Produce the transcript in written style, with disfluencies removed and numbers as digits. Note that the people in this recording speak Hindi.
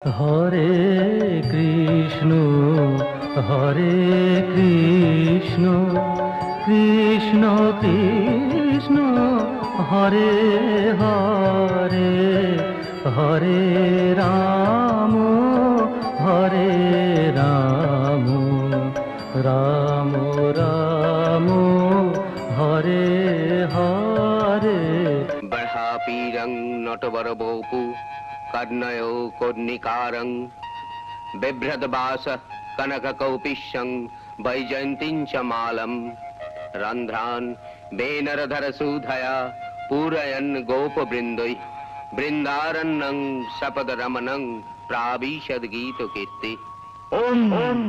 হরে কৃষ্ণ হরে কৃষ্ণ কৃষ্ণ কৃষ্ণ হরে হরে হরে রাম হরে রাম রাম রাম হরে হরে। बर्हापीरं नटवरवोपु कर्णयो कोन्निकारं बिभ्रद्वास कनककौपिशं वैजयन्तीं च मालं रन्ध्रान् वेनरधरसूधया पूरयन् गोपवृन्दै बृन्दारण्यं सपदरमणं प्राविशद्गीतकीर्ति। ओम ओम